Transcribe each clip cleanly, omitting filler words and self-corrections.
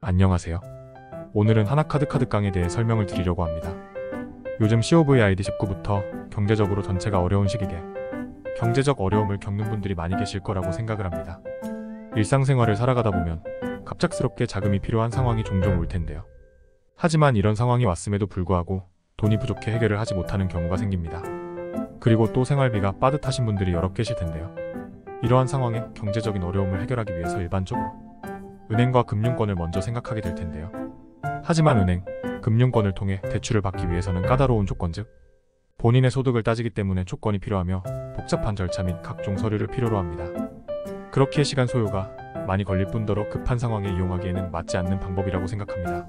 안녕하세요. 오늘은 하나카드 카드깡에 대해 설명을 드리려고 합니다. 요즘 COVID-19부터 경제적으로 전체가 어려운 시기에 경제적 어려움을 겪는 분들이 많이 계실 거라고 생각을 합니다. 일상생활을 살아가다 보면 갑작스럽게 자금이 필요한 상황이 종종 올 텐데요. 하지만 이런 상황이 왔음에도 불구하고 돈이 부족해 해결을 하지 못하는 경우가 생깁니다. 그리고 또 생활비가 빠듯하신 분들이 여러 계실 텐데요. 이러한 상황에 경제적인 어려움을 해결하기 위해서 일반적으로 은행과 금융권을 먼저 생각하게 될 텐데요. 하지만 은행, 금융권을 통해 대출을 받기 위해서는 까다로운 조건 즉 본인의 소득을 따지기 때문에 조건이 필요하며 복잡한 절차 및 각종 서류를 필요로 합니다. 그렇기에 시간 소요가 많이 걸릴 뿐더러 급한 상황에 이용하기에는 맞지 않는 방법이라고 생각합니다.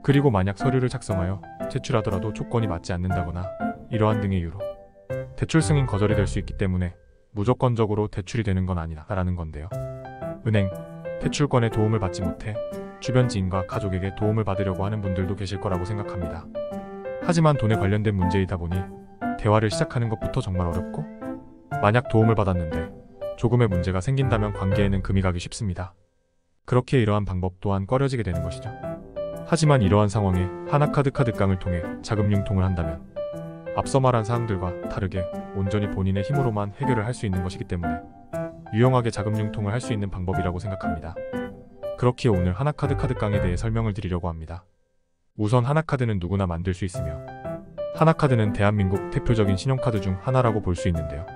그리고 만약 서류를 작성하여 제출하더라도 조건이 맞지 않는다거나 이러한 등의 이유로 대출 승인 거절이 될 수 있기 때문에 무조건적으로 대출이 되는 건 아니다라는 건데요. 은행, 대출권의 도움을 받지 못해 주변 지인과 가족에게 도움을 받으려고 하는 분들도 계실 거라고 생각합니다. 하지만 돈에 관련된 문제이다 보니 대화를 시작하는 것부터 정말 어렵고 만약 도움을 받았는데 조금의 문제가 생긴다면 관계에는 금이 가기 쉽습니다. 그렇게 이러한 방법 또한 꺼려지게 되는 것이죠. 하지만 이러한 상황에 하나카드 카드깡을 통해 자금 융통을 한다면 앞서 말한 사항들과 다르게 온전히 본인의 힘으로만 해결을 할 수 있는 것이기 때문에 유용하게 자금 융통을 할 수 있는 방법이라고 생각합니다. 그렇기에 오늘 하나카드 카드깡에 대해 설명을 드리려고 합니다. 우선 하나카드는 누구나 만들 수 있으며 하나카드는 대한민국 대표적인 신용카드 중 하나라고 볼 수 있는데요.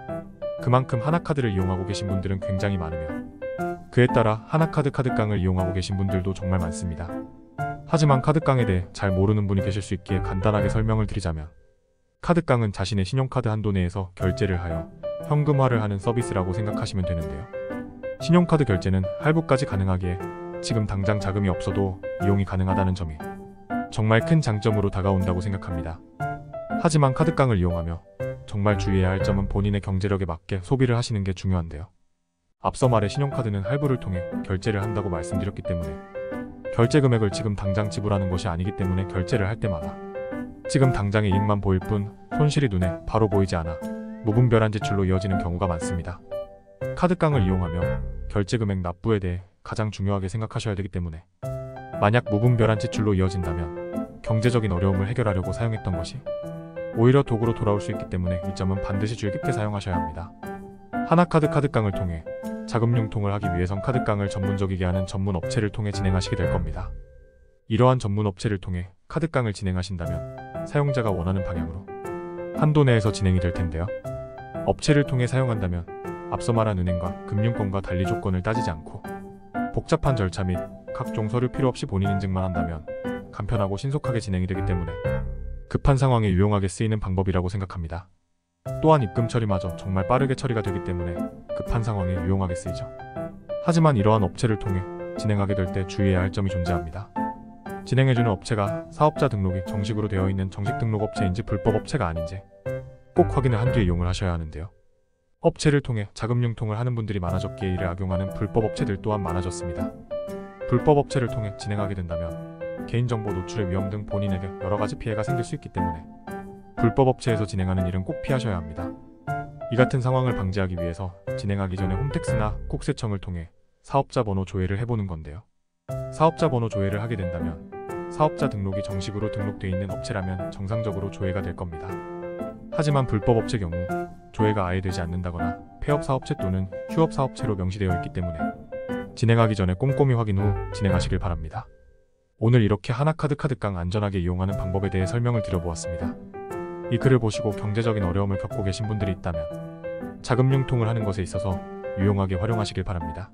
그만큼 하나카드를 이용하고 계신 분들은 굉장히 많으며 그에 따라 하나카드 카드깡을 이용하고 계신 분들도 정말 많습니다. 하지만 카드깡에 대해 잘 모르는 분이 계실 수 있기에 간단하게 설명을 드리자면 카드깡은 자신의 신용카드 한도 내에서 결제를 하여 현금화를 하는 서비스라고 생각하시면 되는데요. 신용카드 결제는 할부까지 가능하기에 지금 당장 자금이 없어도 이용이 가능하다는 점이 정말 큰 장점으로 다가온다고 생각합니다. 하지만 카드깡을 이용하며 정말 주의해야 할 점은 본인의 경제력에 맞게 소비를 하시는 게 중요한데요. 앞서 말해 신용카드는 할부를 통해 결제를 한다고 말씀드렸기 때문에 결제 금액을 지금 당장 지불하는 것이 아니기 때문에 결제를 할 때마다 지금 당장의 이익만 보일 뿐 손실이 눈에 바로 보이지 않아 무분별한 지출로 이어지는 경우가 많습니다. 카드깡을 이용하며 결제 금액 납부에 대해 가장 중요하게 생각하셔야 되기 때문에 만약 무분별한 지출로 이어진다면 경제적인 어려움을 해결하려고 사용했던 것이 오히려 도구로 돌아올 수 있기 때문에 이 점은 반드시 주의 깊게 사용하셔야 합니다. 하나카드 카드깡을 통해 자금 융통을 하기 위해선 카드깡을 전문적이게 하는 전문 업체를 통해 진행하시게 될 겁니다. 이러한 전문 업체를 통해 카드깡을 진행하신다면 사용자가 원하는 방향으로 한도 내에서 진행이 될 텐데요. 업체를 통해 사용한다면 앞서 말한 은행과 금융권과 달리 조건을 따지지 않고 복잡한 절차 및 각종 서류 필요 없이 본인 인증만 한다면 간편하고 신속하게 진행이 되기 때문에 급한 상황에 유용하게 쓰이는 방법이라고 생각합니다. 또한 입금 처리마저 정말 빠르게 처리가 되기 때문에 급한 상황에 유용하게 쓰이죠. 하지만 이러한 업체를 통해 진행하게 될 때 주의해야 할 점이 존재합니다. 진행해주는 업체가 사업자 등록이 정식으로 되어 있는 정식 등록 업체인지 불법 업체가 아닌지 꼭 확인을 한 뒤에 이용을 하셔야 하는데요. 업체를 통해 자금 융통을 하는 분들이 많아졌기에 이를 악용하는 불법 업체들 또한 많아졌습니다. 불법 업체를 통해 진행하게 된다면 개인정보 노출의 위험 등 본인에게 여러가지 피해가 생길 수 있기 때문에 불법 업체에서 진행하는 일은 꼭 피하셔야 합니다. 이 같은 상황을 방지하기 위해서 진행하기 전에 홈택스나 국세청을 통해 사업자 번호 조회를 해보는 건데요. 사업자 번호 조회를 하게 된다면 사업자 등록이 정식으로 등록되어 있는 업체라면 정상적으로 조회가 될 겁니다. 하지만 불법 업체 경우 조회가 아예 되지 않는다거나 폐업 사업체 또는 휴업 사업체로 명시되어 있기 때문에 진행하기 전에 꼼꼼히 확인 후 진행하시길 바랍니다. 오늘 이렇게 하나카드 카드깡 안전하게 이용하는 방법에 대해 설명을 드려보았습니다. 이 글을 보시고 경제적인 어려움을 겪고 계신 분들이 있다면 자금 융통을 하는 것에 있어서 유용하게 활용하시길 바랍니다.